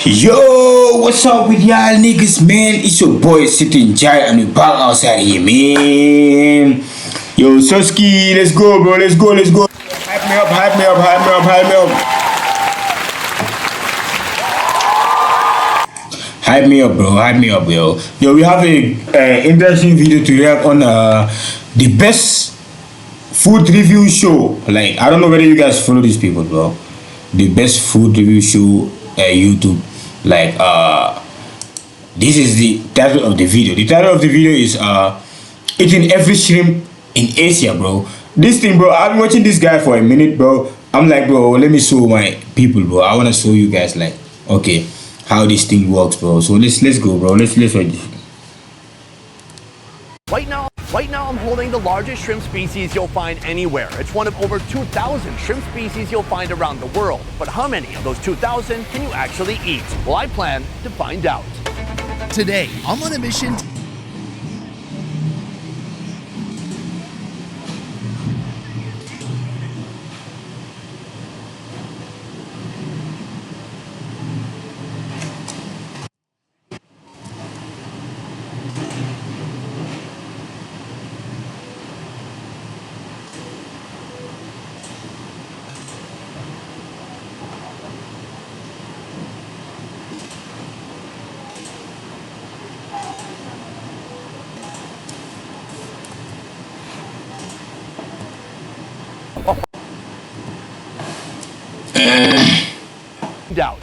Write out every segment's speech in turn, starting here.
Yo, what's up with y'all niggas, man? It's your boy sitting Njie and we back outside here, man. Yo, Soski, let's go, bro. Let's go, let's go. Hype me up, hype me up, hype me up, hype me up. Hype me up, bro. Hype me up, yo. Yo, we have a interesting video to react on the best food review show. Like, I don't know whether you guys follow these people, bro. The best food review show YouTube. Like, this is the title of the video. The title of the video is eating every shrimp in Asia, bro. This thing, bro, I've been watching this guy for a minute, bro. I'm like, bro, let me show my people, bro. I want to show you guys, like, okay, how this thing works, bro. So let's go, bro. Let's watch this. Right now I'm holding the largest shrimp species you'll find anywhere. It's one of over 2,000 shrimp species you'll find around the world. But how many of those 2,000 can you actually eat? Well, I plan to find out. Today, I'm on a mission Doubt.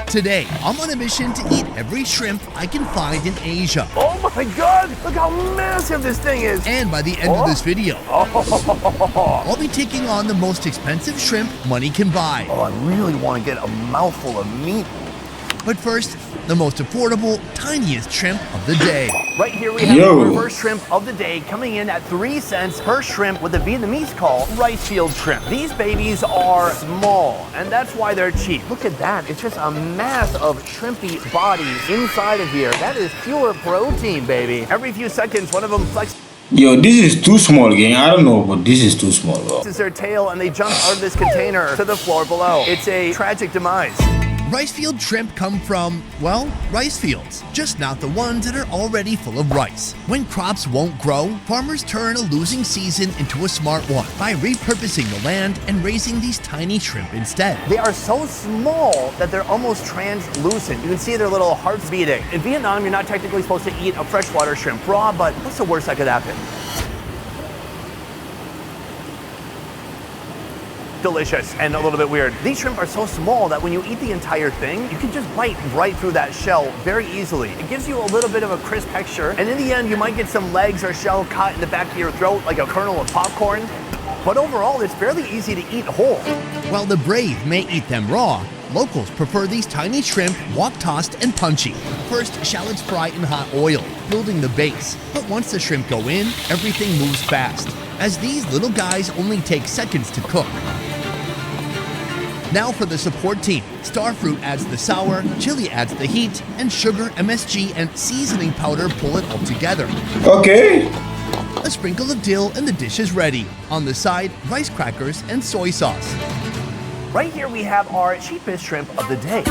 Today, I'm on a mission to eat every shrimp I can find in Asia. Oh my God! Look how massive this thing is! And by the end of this video, I'll be taking on the most expensive shrimp money can buy. Oh, I really want to get a mouthful of meat. But first, the most affordable, tiniest shrimp of the day. Right here we have our first shrimp of the day, coming in at 3 cents per shrimp with a Vietnamese call rice field shrimp. These babies are small, and that's why they're cheap. Look at that. It's just a mass of shrimpy bodies inside of here. That is pure protein, baby. Every few seconds, one of them flexes. Yo, this is too small, gang. I don't know, but this is too small, bro. This is their tail, and they jump out of this container to the floor below. It's a tragic demise. Rice field shrimp come from, well, rice fields, just not the ones that are already full of rice. When crops won't grow, farmers turn a losing season into a smart one by repurposing the land and raising these tiny shrimp instead. They are so small that they're almost translucent. You can see their little hearts beating. In Vietnam, you're not technically supposed to eat a freshwater shrimp raw, but what's the worst that could happen? Delicious and a little bit weird. These shrimp are so small that when you eat the entire thing, you can just bite right through that shell very easily. It gives you a little bit of a crisp texture, and in the end, you might get some legs or shell caught in the back of your throat like a kernel of popcorn. But overall, it's fairly easy to eat whole. While the brave may eat them raw, locals prefer these tiny shrimp wok-tossed and punchy. First, shallots fry in hot oil, building the base. But once the shrimp go in, everything moves fast, as these little guys only take seconds to cook. Now for the support team. Starfruit adds the sour, chili adds the heat, and sugar, MSG, and seasoning powder pull it all together. Okay. A sprinkle of dill and the dish is ready. On the side, rice crackers and soy sauce. Right here we have our cheapest shrimp of the day.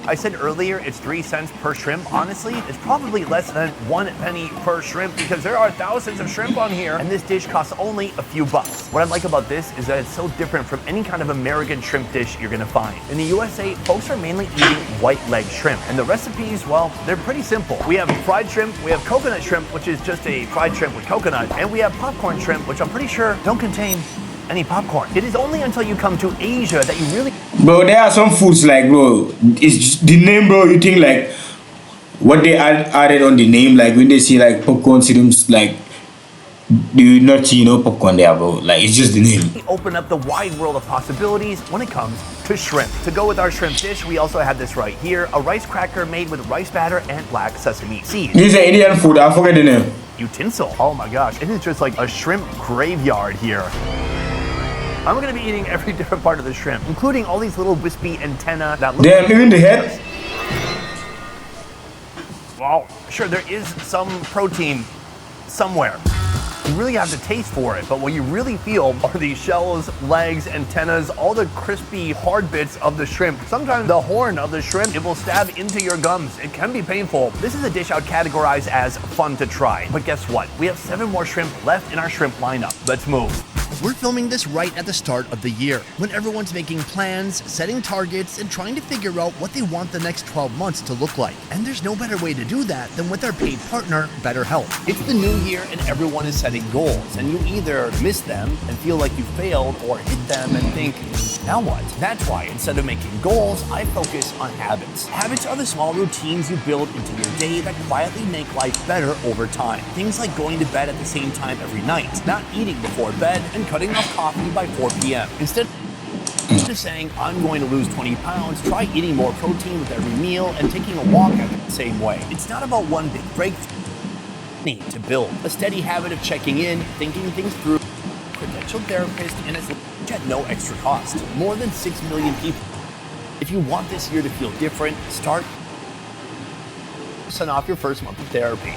I said earlier it's 3 cents per shrimp. Honestly, it's probably less than 1 penny per shrimp because there are thousands of shrimp on here and this dish costs only a few bucks. What I like about this is that it's so different from any kind of American shrimp dish you're gonna find. In the USA, folks are mainly eating white leg shrimp, and the recipes, well, they're pretty simple. We have fried shrimp, we have coconut shrimp, which is just a fried shrimp with coconut, and we have popcorn shrimp, which I'm pretty sure don't contain any popcorn. It is only until you come to Asia that you really... Bro, there are some foods like, bro, it's just the name, bro. You think like what they added on the name, like when they see like popcorn systems, like do you not see, popcorn there, bro? Like it's just the name. Open up the wide world of possibilities when it comes to shrimp. To go with our shrimp dish, we also have this right here, a rice cracker made with rice batter and black sesame seeds. This is an Indian food. I forget the name. Utensil. Oh my gosh, it is just like a shrimp graveyard here. I'm gonna be eating every different part of the shrimp, including all these little wispy antennae that look like even the head. Wow, sure, there is some protein somewhere. You really have to taste for it, but what you really feel are these shells, legs, antennas, all the crispy hard bits of the shrimp. Sometimes the horn of the shrimp, it will stab into your gums. It can be painful. This is a dish I would categorize as fun to try. But guess what? We have 7 more shrimp left in our shrimp lineup. Let's move. We're filming this right at the start of the year, when everyone's making plans, setting targets, and trying to figure out what they want the next 12 months to look like. And there's no better way to do that than with our paid partner, BetterHelp. It's the new year and everyone is setting goals, and you either miss them and feel like you failed, or hit them and think, now what? That's why instead of making goals, I focus on habits. Habits are the small routines you build into your day that quietly make life better over time. Things like going to bed at the same time every night, not eating before bed, and cutting off coffee by 4 p.m. Instead of saying, I'm going to lose 20 pounds, try eating more protein with every meal and taking a walk the same way. It's not about one big breakthrough. You need to build a steady habit of checking in, thinking things through. Credentialed therapist and it's at no extra cost. More than 6 million people. If you want this year to feel different, start off your first month of therapy.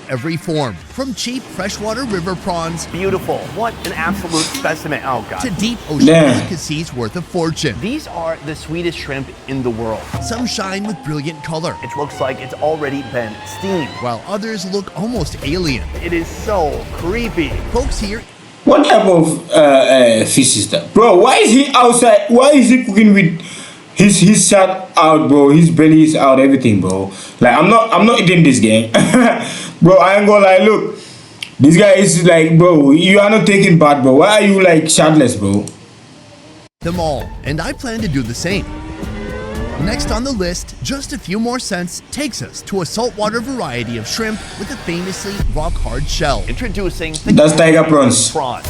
Every form, from cheap freshwater river prawns, Beautiful. What an absolute specimen. Oh, God. to deep ocean delicacies worth a fortune. These are the sweetest shrimp in the world. Some shine with brilliant color, It looks like it's already been steamed. while others look almost alien. It is so creepy. Folks here What type of fish is that, bro? Why is he outside? Why is he cooking with his shirt out, bro? His belly is out, everything, bro. Like I'm not eating this game, bro. I ain't gonna lie. Look, this guy is like, bro. You are not taking part, bro. Why are you like shirtless, bro? them all, and I plan to do the same. Next on the list, just a few more cents, takes us to a saltwater variety of shrimp with a famously rock-hard shell. Introducing the That's tiger prawns. prawn.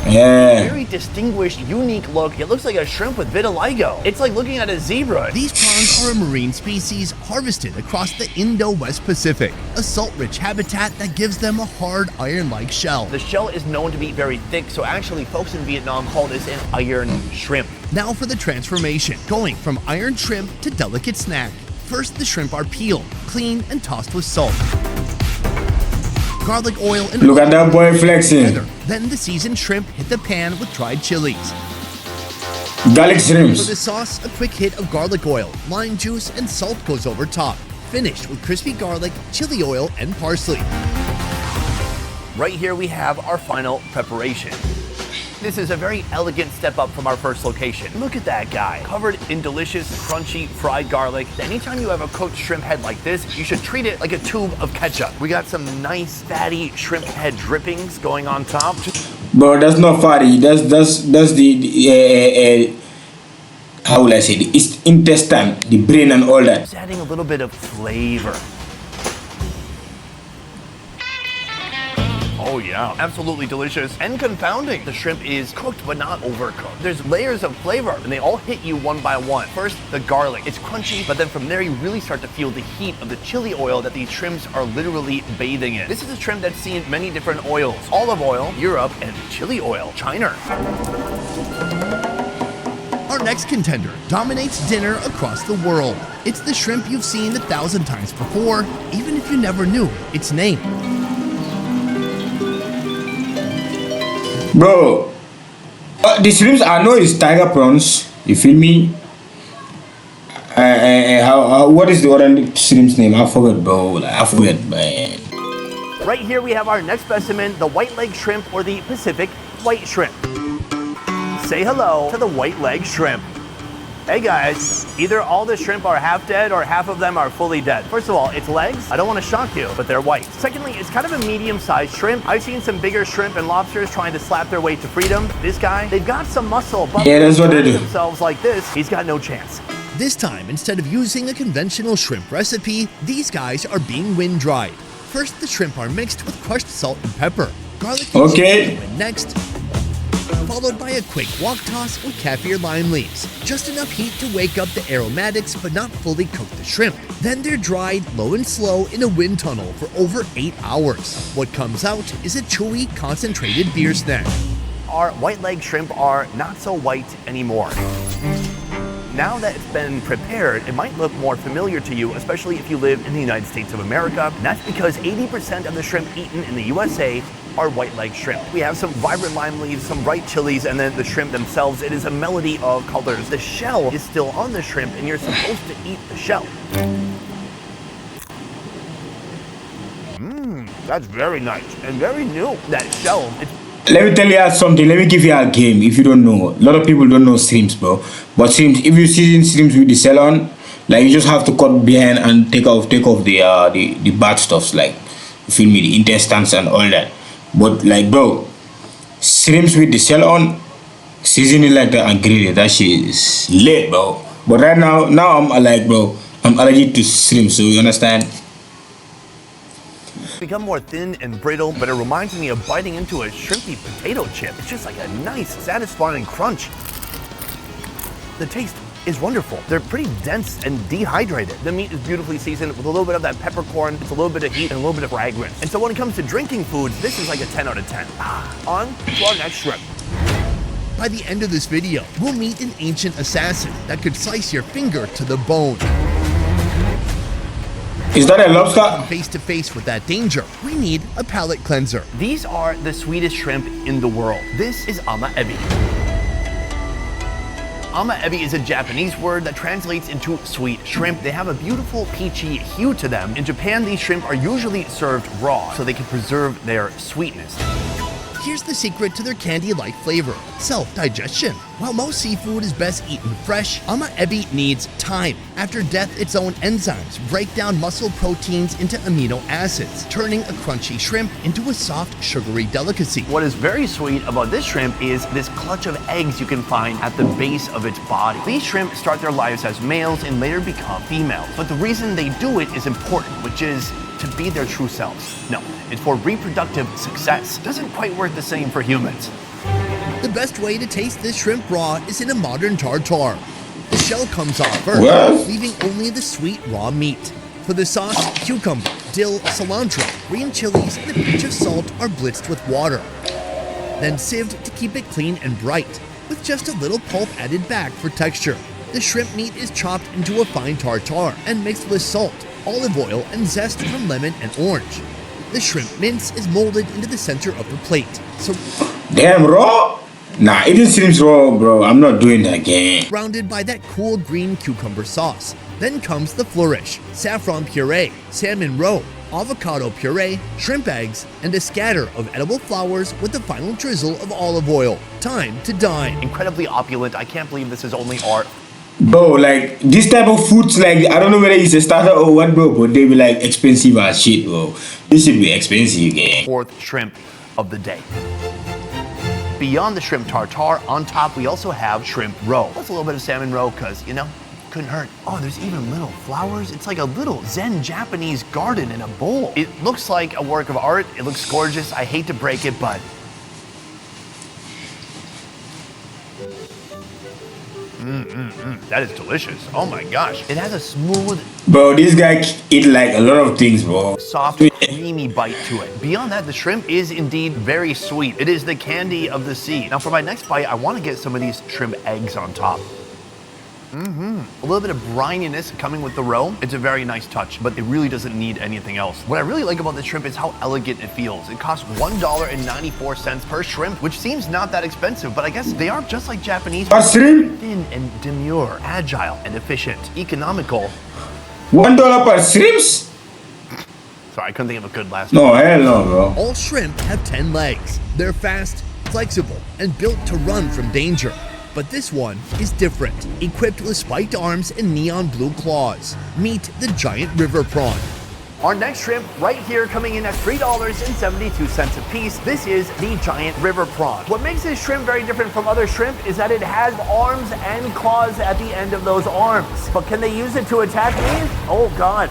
Yeah. Very distinguished, unique look. It looks like a shrimp with vitiligo. It's like looking at a zebra. These prawns are a marine species harvested across the Indo-West Pacific, a salt-rich habitat that gives them a hard iron-like shell. The shell is known to be very thick, so actually folks in Vietnam call this an iron shrimp. Now for the transformation, going from iron shrimp to delicate snack. First, the shrimp are peeled, cleaned, and tossed with salt, garlic oil, and Look at that boy flexing. together. Then the seasoned shrimp hit the pan with dried chilies. Garlic For shrimps. the sauce, a quick hit of garlic oil, lime juice, and salt goes over top. Finished with crispy garlic, chili oil, and parsley. Right here we have our final preparation. This is a very elegant step up from our first location. Look at that guy, covered in delicious, crunchy, fried garlic. Anytime you have a cooked shrimp head like this, you should treat it like a tube of ketchup. We got some nice, fatty shrimp head drippings going on top. Bro, that's not fatty. That's the how will I say, the intestine, the brain, and all that. Just adding a little bit of flavor. Oh yeah, absolutely delicious and confounding. The shrimp is cooked but not overcooked. There's layers of flavor and they all hit you one by one. First, the garlic. It's crunchy, but then from there you really start to feel the heat of the chili oil that these shrimps are literally bathing in. This is a shrimp that's seen many different oils. Olive oil, Europe, and chili oil, China. Our next contender dominates dinner across the world. It's the shrimp you've seen 1,000 times before, even if you never knew its name. Bro, the shrimps I know is tiger prawns. You feel me? What is the other shrimp's name? I forgot, bro. I forget, man. Right here we have our next specimen, the white leg shrimp or the Pacific white shrimp. Say hello to the white leg shrimp. Hey guys, either all the shrimp are half dead or half of them are fully dead. First of all, its legs, I don't want to shock you, but they're white. Secondly, it's kind of a medium-sized shrimp. I've seen some bigger shrimp and lobsters trying to slap their way to freedom. This guy, they've got some muscle, but Yeah, that's what they do. themselves like this, he's got no chance. This time, instead of using a conventional shrimp recipe, these guys are being wind-dried. First, the shrimp are mixed with crushed salt and pepper. Garlic and Okay. chili went next, followed by a quick wok toss with kaffir lime leaves. Just enough heat to wake up the aromatics but not fully cook the shrimp. Then they're dried low and slow in a wind tunnel for over 8 hours. What comes out is a chewy, concentrated beer snack. Our white leg shrimp are not so white anymore. now that it's been prepared, it might look more familiar to you, especially if you live in the United States of America. And that's because 80% of the shrimp eaten in the USA are white leg shrimp. We have some vibrant lime leaves, some bright chilies, and then the shrimp themselves. It is a melody of colors. The shell is still on the shrimp, and you're supposed to eat the shell. That's very nice and very new. That shell, Let me tell you something. Let me give you a game if you don't know. A lot of people don't know shrimps, bro. But shrimps, if you season shrimps with the celery, like you just have to cut behind and take off the bad stuffs, like you feel me, the intestines and all that. But like, bro, shrimps with the celery, seasoning like that and grill it, that shit is lit, bro. But right now I'm like, bro, I'm allergic to shrimp, so you understand? become more thin and brittle, but it reminds me of biting into a shrimpy potato chip. It's just like a nice, satisfying crunch. The taste is wonderful. They're pretty dense and dehydrated. The meat is beautifully seasoned with a little bit of that peppercorn, it's a little bit of heat, and a little bit of fragrance. And so when it comes to drinking foods, this is like a 10 out of 10. On to our next shrimp. By the end of this video, we'll meet an ancient assassin that could slice your finger to the bone. Is that a lobster? Face to face with that danger, we need a palate cleanser. These are the sweetest shrimp in the world. This is ama ebi. Ama ebi is a Japanese word that translates into sweet shrimp. They have a beautiful peachy hue to them. In Japan, these shrimp are usually served raw so they can preserve their sweetness. Here's the secret to their candy-like flavor: self-digestion. While most seafood is best eaten fresh, ama ebi needs time. After death, its own enzymes break down muscle proteins into amino acids, turning a crunchy shrimp into a soft, sugary delicacy. What is very sweet about this shrimp is this clutch of eggs you can find at the base of its body. These shrimp start their lives as males and later become females. But the reason they do it is important, which is to be their true selves. No, it's for reproductive success. Doesn't quite work the same for humans. The best way to taste this shrimp raw is in a modern tartare. The shell comes off first, What? leaving only the sweet raw meat. For the sauce, cucumber, dill, cilantro, green chilies, and a pinch of salt are blitzed with water. Then sieved to keep it clean and bright, with just a little pulp added back for texture. The shrimp meat is chopped into a fine tartare and mixed with salt, olive oil, and zest from lemon and orange. The shrimp mince is molded into the center of the plate, Damn, raw? Nah, it just seems raw, bro. I'm not doing that again. surrounded by that cool green cucumber sauce. Then comes the flourish: saffron puree, salmon roe, avocado puree, shrimp eggs, and a scatter of edible flowers with the final drizzle of olive oil. Time to dine. Incredibly opulent. I can't believe this is only our Bro, like, this type of foods, like, I don't know whether it's a starter or what, bro, but they be, like, expensive as shit, bro. This should be expensive, gang. fourth shrimp of the day. Beyond the shrimp tartare, on top we also have shrimp roe. That's a little bit of salmon roe because, you know, couldn't hurt. Oh, there's even little flowers. It's like a little Zen Japanese garden in a bowl. It looks like a work of art. It looks gorgeous. I hate to break it, but that is delicious. Oh my gosh. It has a smooth, Bro, this guy eat, like, a lot of things, bro. soft, creamy bite to it. Beyond that, the shrimp is indeed very sweet. It is the candy of the sea. Now for my next bite, I want to get some of these shrimp eggs on top. A little bit of brininess coming with the roe. It's a very nice touch, but it really doesn't need anything else. What I really like about this shrimp is how elegant it feels. It costs $1.94 per shrimp, which seems not that expensive, but I guess they are just like Japanese. What shrimp? Thin and demure, agile and efficient, economical. $1 per shrimps? Sorry, I couldn't think of a good last No, hell no, bro. All shrimp have 10 legs. They're fast, flexible, and built to run from danger. But this one is different, equipped with spiked arms and neon blue claws. Meet the giant river prawn. Our next shrimp right here coming in at $3.72 a piece. This is the giant river prawn. What makes this shrimp very different from other shrimp is that it has arms and claws at the end of those arms. But can they use it to attack me? Oh God.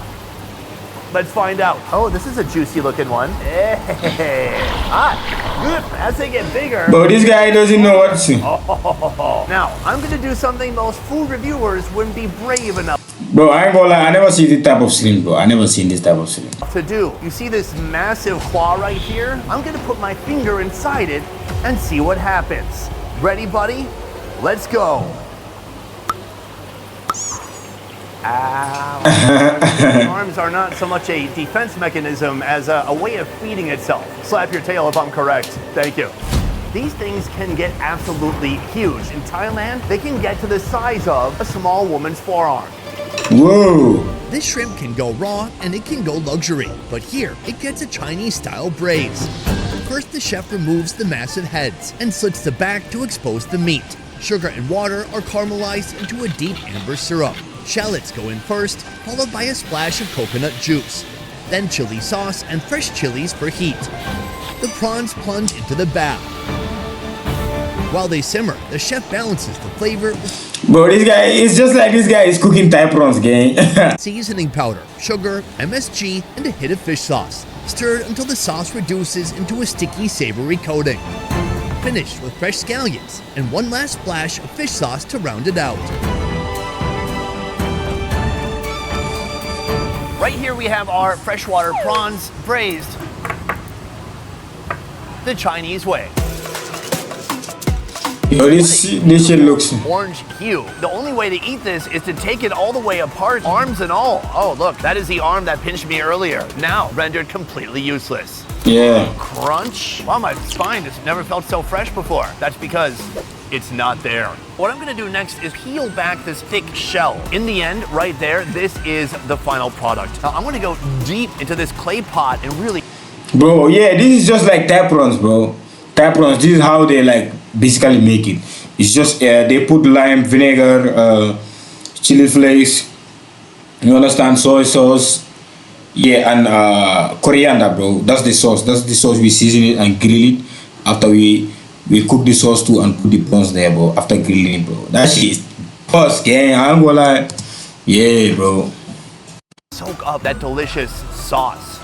Let's find out. Oh, this is a juicy looking one. Hey. As they get bigger. Bro, this guy doesn't know what to. Now, I'm gonna do something most food reviewers wouldn't be brave enough Bro, I ain't gonna lie, I never see this type of shrimp, bro. I never seen this type of shrimp. to do. You see this massive claw right here? I'm gonna put my finger inside it and see what happens. Ready, buddy? Let's go. Ow. Arms are not so much a defense mechanism as a way of feeding itself. Slap your tail if I'm correct. Thank you. These things can get absolutely huge. In Thailand, they can get to the size of a small woman's forearm. Whoa. This shrimp can go raw and it can go luxury, but here it gets a Chinese-style braise. First, the chef removes the massive heads and slits the back to expose the meat. Sugar and water are caramelized into a deep amber syrup. Shallots go in first, followed by a splash of coconut juice. Then chili sauce and fresh chilies for heat. The prawns plunge into the bath. While they simmer, the chef balances the flavor with Bro, this guy, it's just like this guy is cooking Thai prawns, gang. seasoning powder, sugar, MSG, and a hit of fish sauce. Stirred until the sauce reduces into a sticky, savory coating. Finished with fresh scallions and one last splash of fish sauce to round it out. Right here we have our freshwater prawns braised the Chinese way. Yo, this shit looks... Orange hue. The only way to eat this is to take it all the way apart, arms and all. Oh, look, that is the arm that pinched me earlier, now rendered completely useless. Yeah. Crunch. Wow, my spine has never felt so fresh before. That's because it's not there. What I'm gonna do next is peel back this thick shell. In the end, right there, this is the final product. Now, I'm gonna go deep into this clay pot and really... Bro, yeah, this is just like Thai prawns, bro. Thai prawns, this is how they like basically make it. It's just they put lime, vinegar, chili flakes, you understand, soy sauce, yeah, and coriander, bro. That's the sauce. That's the sauce. We season it and grill it after we cook the sauce too and put the prawns there, bro. After grilling it, bro. That shit is boss, gang. I'm gonna lie. Yeah, bro. soak up that delicious sauce.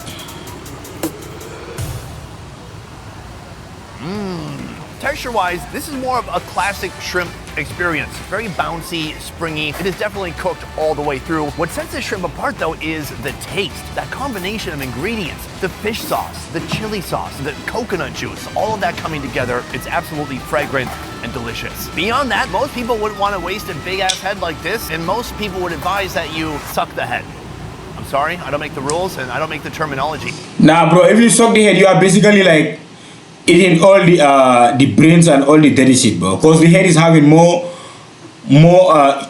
Texture-wise, this is more of a classic shrimp experience. Very bouncy, springy. It is definitely cooked all the way through. What sets this shrimp apart, though, is the taste. That combination of ingredients, the fish sauce, the chili sauce, the coconut juice, all of that coming together, it's absolutely fragrant and delicious. Beyond that, most people wouldn't want to waste a big-ass head like this, and most people would advise that you suck the head. I'm sorry, I don't make the rules, and I don't make the terminology. Nah, bro, if you suck the head, you are basically like eating all the brains and all the dirty shit, bro. Cause the head is having more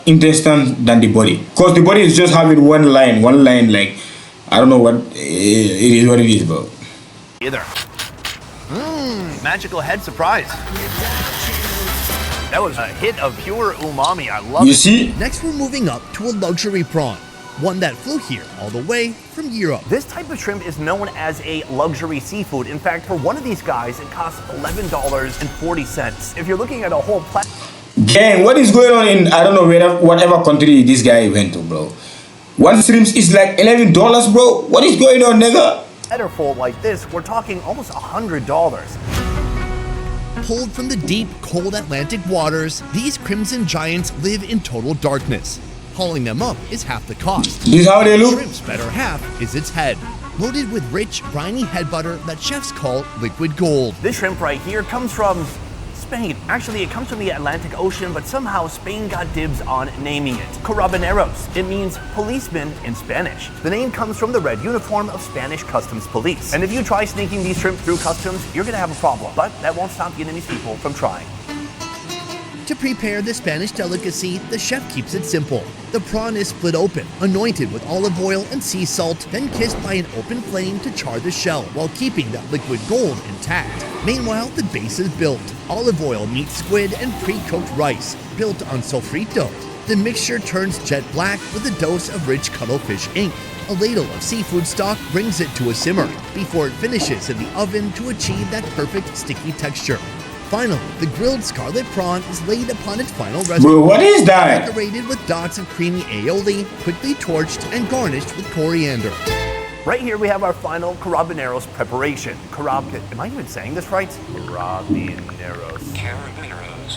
intestine than the body. Cause the body is just having one line, like I don't know what it is, what it is, bro. Either. Magical head surprise. That was a hit of pure umami. I love it. You see? Next, we're moving up to a luxury prawn, one that flew here all the way from Europe. This type of shrimp is known as a luxury seafood. In fact, for one of these guys, it costs $11.40. If you're looking at a whole Gang, what is going on in, I don't know, whatever country this guy went to, bro? One shrimp is like $11, bro. What is going on, nigga? platterful like this, we're talking almost $100. Pulled from the deep, cold Atlantic waters, these crimson giants live in total darkness. Hauling them up is half the cost. This is how they look? Shrimp's better half is its head, loaded with rich, briny head butter that chefs call liquid gold. This shrimp right here comes from Spain. Actually, it comes from the Atlantic Ocean, but somehow Spain got dibs on naming it. Carabineros. It means policeman in Spanish. The name comes from the red uniform of Spanish Customs Police. And if you try sneaking these shrimp through customs, you're gonna have a problem. But that won't stop Vietnamese people from trying. To prepare the Spanish delicacy, the chef keeps it simple. The prawn is split open, anointed with olive oil and sea salt, then kissed by an open flame to char the shell while keeping that liquid gold intact. Meanwhile, the base is built. Olive oil meets squid and pre-cooked rice, built on sofrito. The mixture turns jet black with a dose of rich cuttlefish ink. A ladle of seafood stock brings it to a simmer before it finishes in the oven to achieve that perfect sticky texture. Finally, the grilled scarlet prawn is laid upon its final recipe. Bro, what is that? Decorated with dots of creamy aioli, quickly torched and garnished with coriander. Right here we have our final carabineros preparation. Am I even saying this right? Carabineros.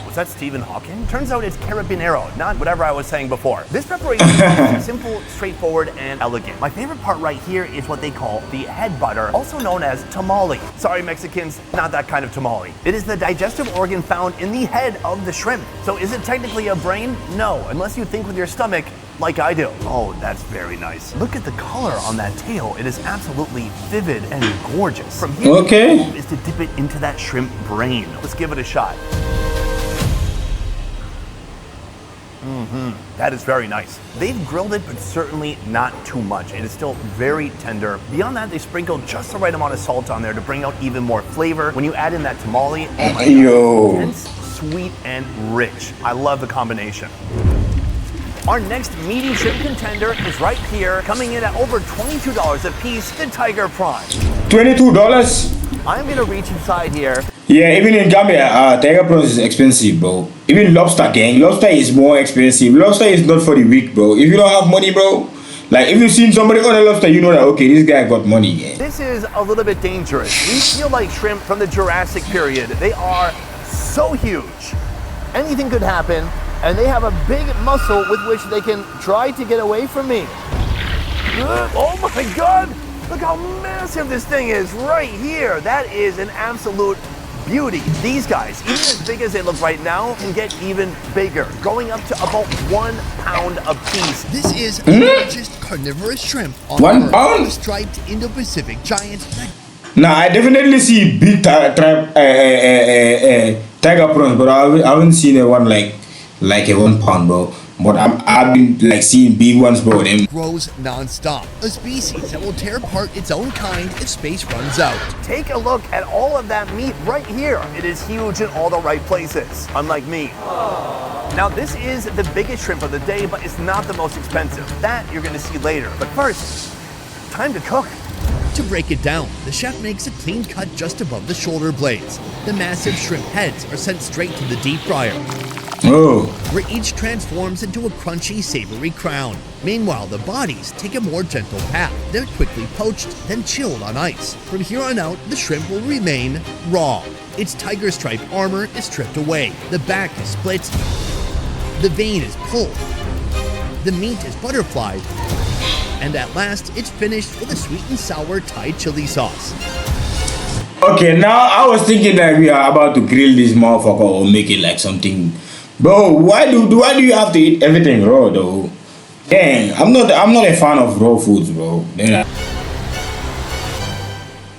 Was that Stephen Hawking? Turns out it's carabinero, not whatever I was saying before. This preparation is simple, straightforward, and elegant. My favorite part right here is what they call the head butter, also known as tamale. Sorry, Mexicans, not that kind of tamale. It is the digestive organ found in the head of the shrimp. So is it technically a brain? No, unless you think with your stomach, like I do. Oh, that's very nice. Look at the color on that tail. It is absolutely vivid and gorgeous. From here, Okay. the goal is to dip it into that shrimp brain. Let's give it a shot. That is very nice. They've grilled it, but certainly not too much. It is still very tender. Beyond that, they sprinkled just the right amount of salt on there to bring out even more flavor. When you add in that tamale, oh my Yo. God, intense, sweet, and rich. I love the combination. Our next meaty shrimp contender is right here, coming in at over $22 a piece, the Tiger Prawn. $22. I'm gonna reach inside here. Yeah, even in Gambia, tiger prawns is expensive, bro. Even lobster, gang. Lobster is more expensive. Lobster is not for the weak, bro. If you don't have money, bro, like if you've seen somebody on a lobster, you know that okay, this guy got money. Yeah. This is a little bit dangerous. These feel like shrimp from the Jurassic period. They are so huge. Anything could happen, and they have a big muscle with which they can try to get away from me. Oh my God! Look how massive this thing is right here. That is an absolute beauty. These guys, even as big as they look right now, can get even bigger, going up to about 1 pound a piece. This is the largest carnivorous shrimp on 1 Earth. pound? The striped Indo-Pacific giant. Now I definitely see big tiger prawns, but I haven't seen a one like a 1 pound, bro. But I've been like seeing big ones, bro. Them Grows non-stop, a species that will tear apart its own kind if space runs out. Take a look at all of that meat right here. It is huge in all the right places, unlike me. Now this is the biggest shrimp of the day, but it's not the most expensive. That you're gonna see later. But first, time to cook. To break it down, the chef makes a clean cut just above the shoulder blades. The massive shrimp heads are sent straight to the deep fryer, oh, where each transforms into a crunchy, savory crown. Meanwhile, the bodies take a more gentle path. They're quickly poached, then chilled on ice. From here on out, the shrimp will remain raw. Its tiger stripe armor is stripped away. The back is split. The vein is pulled. The meat is butterflied. And at last, it's finished with a sweet and sour Thai chili sauce. okay. Now I was thinking that we are about to grill this motherfucker or make it like something, bro. Why do you have to eat everything raw though? Dang, I'm not a fan of raw foods, bro. Then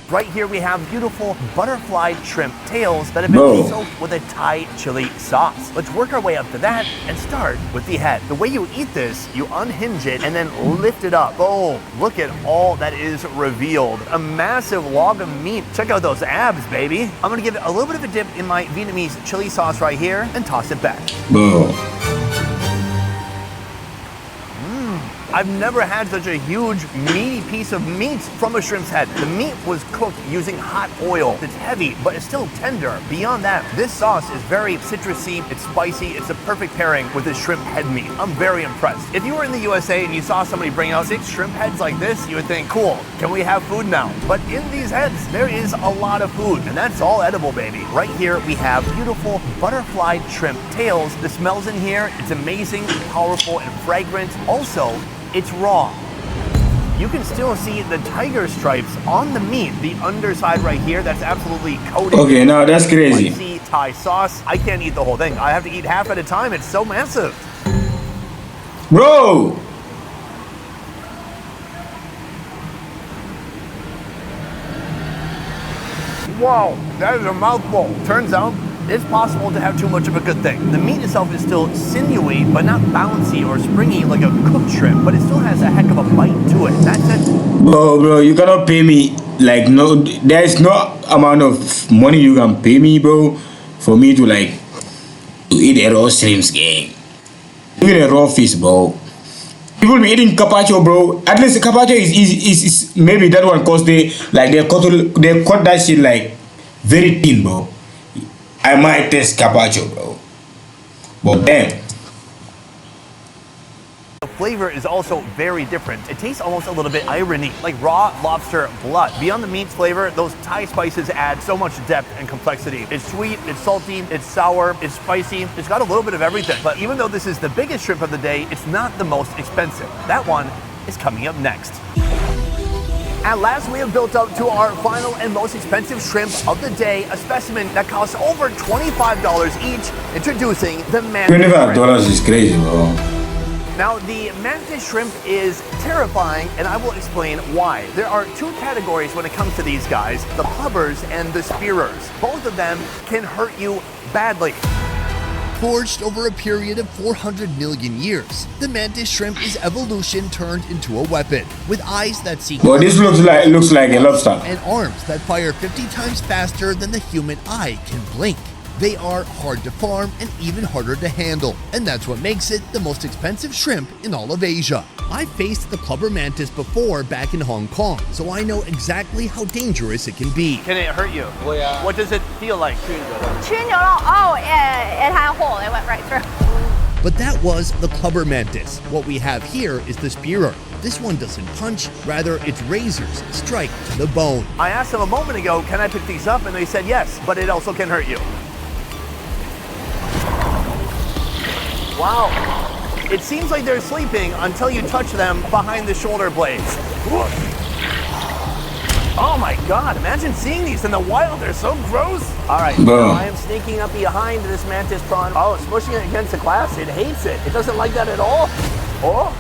Right here we have beautiful butterfly shrimp tails that have been Bro. soaked with a Thai chili sauce. Let's work our way up to that and start with the head. The way you eat this, you unhinge it and then lift it up. Boom, look at all that is revealed. A massive log of meat. Check out those abs, baby. I'm gonna give it a little bit of a dip in my Vietnamese chili sauce right here and toss it back. bro. I've never had such a huge, meaty piece of meat from a shrimp's head. The meat was cooked using hot oil. It's heavy, but it's still tender. Beyond that, this sauce is very citrusy, it's spicy, it's a perfect pairing with this shrimp head meat. I'm very impressed. If you were in the USA and you saw somebody bring out 6 shrimp heads like this, you would think, cool, can we have food now? But in these heads, there is a lot of food, and that's all edible, baby. Right here, we have beautiful butterfly shrimp tails. The smells in here, it's amazing, powerful, and fragrant. Also, it's raw. You can still see the tiger stripes on the meat, the underside right here, that's absolutely coated. Okay, now that's crazy. Spicy Thai sauce. I can't eat the whole thing. I have to eat half at a time. It's so massive. Bro, Wow, that is a mouthful. Turns out, it's possible to have too much of a good thing. The meat itself is still sinewy, but not bouncy or springy like a cooked shrimp, but it still has a heck of a bite to it. That's it. bro, you cannot pay me like no. There is no amount of money you can pay me, bro, for me to like to eat a raw shrimps, gang. Even a raw fish, bro. People be eating carpaccio, bro. At least the carpaccio is maybe that one cause they cut that shit like very thin, bro. I might taste carpaccio, bro. But damn. flavor is also very different. It tastes almost a little bit irony, like raw lobster blood. Beyond the meat's flavor, those Thai spices add so much depth and complexity. It's sweet, it's salty, it's sour, it's spicy. It's got a little bit of everything. But even though this is the biggest shrimp of the day, it's not the most expensive. That one is coming up next. At last, we have built up to our final and most expensive shrimp of the day, a specimen that costs over $25 each. Introducing the mantis shrimp. $25 is crazy, bro. Now, the mantis shrimp is terrifying, and I will explain why. There are two categories when it comes to these guys, the clubbers and the spearers. Both of them can hurt you badly. Forged over a period of 400 million years, the mantis shrimp is evolution turned into a weapon, with eyes that see Well, this looks like a lobster. and arms that fire 50 times faster than the human eye can blink. They are hard to farm and even harder to handle, and that's what makes it the most expensive shrimp in all of Asia. I faced the clubber mantis before back in Hong Kong, so I know exactly how dangerous it can be. Can it hurt you? What does it feel like? Oh, it had a hole. It went right through. But that was the clubber mantis. What we have here is the spearer. This one doesn't punch, rather its razors strike to the bone. I asked them a moment ago, can I pick these up? And they said yes, but it also can hurt you. Wow. It seems like they're sleeping until you touch them behind the shoulder blades. Oh my God, imagine seeing these in the wild. They're so gross. All right, Bro. I am sneaking up behind this mantis prawn. Oh, it's pushing it against the glass. It hates it. It doesn't like that at all. Oh,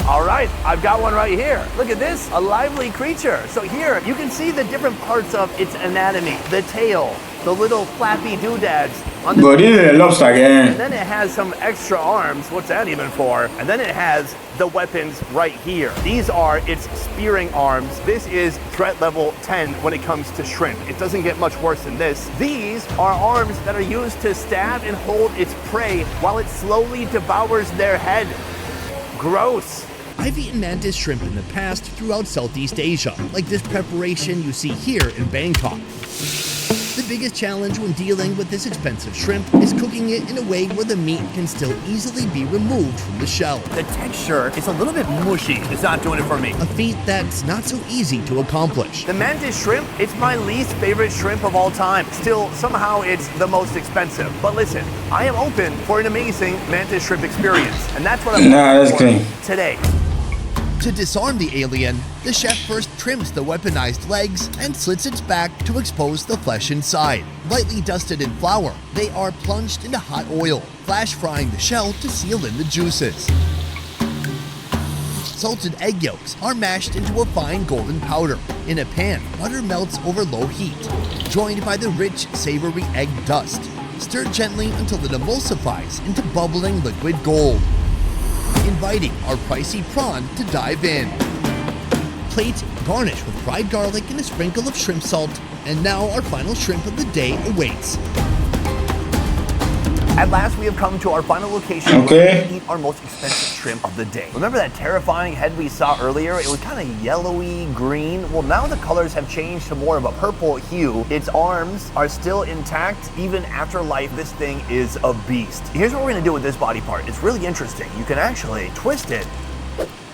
all right, I've got one right here. Look at this, a lively creature. So here, you can see the different parts of its anatomy. The tail, the little flappy doodads on the But this is a lobster and again. then it has some extra arms. What's that even for? And then it has the weapons right here. These are its spearing arms. This is threat level 10 when it comes to shrimp. It doesn't get much worse than this. These are arms that are used to stab and hold its prey while it slowly devours their head. Gross. I've eaten mantis shrimp in the past throughout Southeast Asia, like this preparation you see here in Bangkok. The biggest challenge when dealing with this expensive shrimp is cooking it in a way where the meat can still easily be removed from the shell. The texture is a little bit mushy. It's not doing it for me. A feat that's not so easy to accomplish. The mantis shrimp, it's my least favorite shrimp of all time. Still, somehow it's the most expensive. But listen, I am open for an amazing mantis shrimp experience. And that's what I'm That's for clean. today. To disarm the alien, the chef first trims the weaponized legs and slits its back to expose the flesh inside. Lightly dusted in flour, they are plunged into hot oil, flash frying the shell to seal in the juices. Salted egg yolks are mashed into a fine golden powder. In a pan, butter melts over low heat, joined by the rich, savory egg dust. Stir gently until it emulsifies into bubbling liquid gold, inviting our pricey prawn to dive in. Plate, garnish with fried garlic and a sprinkle of shrimp salt. And now our final shrimp of the day awaits. At last, we have come to our final location Okay. where we eat our most expensive shrimp of the day. Remember that terrifying head we saw earlier? It was kind of yellowy green. Well, now the colors have changed to more of a purple hue. Its arms are still intact. Even after life, this thing is a beast. Here's what we're gonna do with this body part. It's really interesting. You can actually twist it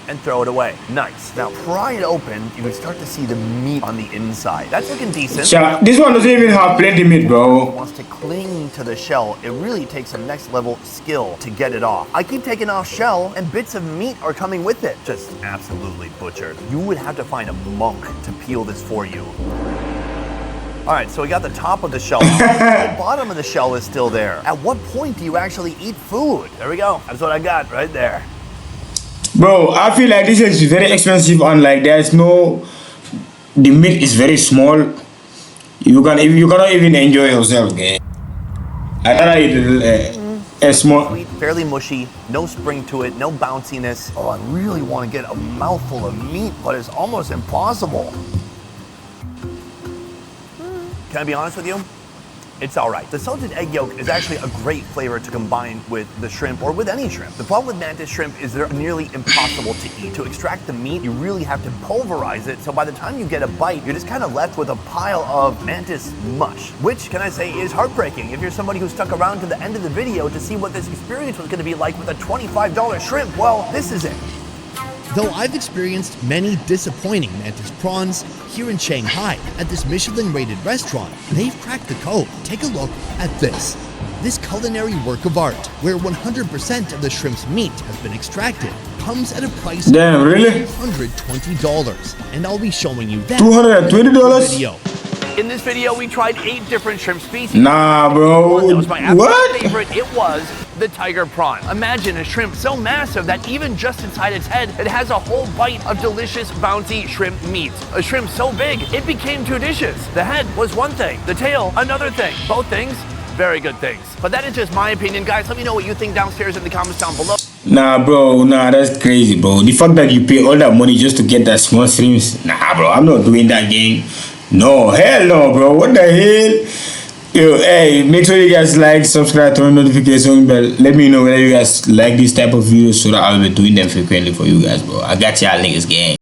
and throw it away. Nice. Now pry it open, you can start to see the meat on the inside. That's looking decent. So, this one doesn't even have plenty meat, bro. Wants to cling to the shell. It really takes a next level skill to get it off. I keep taking off shell and bits of meat are coming with it. Just absolutely butchered. You would have to find a monk to peel this for you. All right, so we got the top of the shell off. The bottom of the shell is still there. At what point do you actually eat food? There we go. That's what I got right there. Bro, I feel like this is very expensive and like there's no, the meat is very small. You cannot even enjoy yourself, okay? I thought I eat a small. Sweet, fairly mushy, no spring to it, no bounciness. Oh, I really want to get a mouthful of meat, but it's almost impossible. Can I be honest with you? it's all right. The salted egg yolk is actually a great flavor to combine with the shrimp or with any shrimp. The problem with mantis shrimp is they're nearly impossible to eat. To extract the meat, you really have to pulverize it, so by the time you get a bite, you're just kind of left with a pile of mantis mush, which, can I say, is heartbreaking if you're somebody who stuck around to the end of the video to see what this experience was going to be like with a $25 shrimp. Well, this is it. Though I've experienced many disappointing mantis prawns, here in Shanghai, at this Michelin-rated restaurant, they've cracked the code. Take a look at this. This culinary work of art, where 100% of the shrimp's meat has been extracted, comes at a price Damn, really? of $220. And I'll be showing you that $220? video. In this video, we tried 8 different shrimp species. Nah, bro. One that was my absolute What? favorite, it was the tiger prawn. Imagine a shrimp so massive that even just inside its head, it has a whole bite of delicious, bouncy shrimp meat. A shrimp so big, it became 2 dishes. The head was one thing, the tail, another thing. Both things, very good things. But that is just my opinion, guys. Let me know what you think downstairs in the comments down below. Nah, bro. Nah, that's crazy, bro. The fact that you pay all that money just to get that small shrimps. Nah, bro. I'm not doing that, gang. No, hell no, bro. What the hell? Yo, hey, make sure you guys like, subscribe, turn on notification bell. Let me know whether you guys like this type of videos so that I'll be doing them frequently for you guys, bro. I got y'all niggas, gang.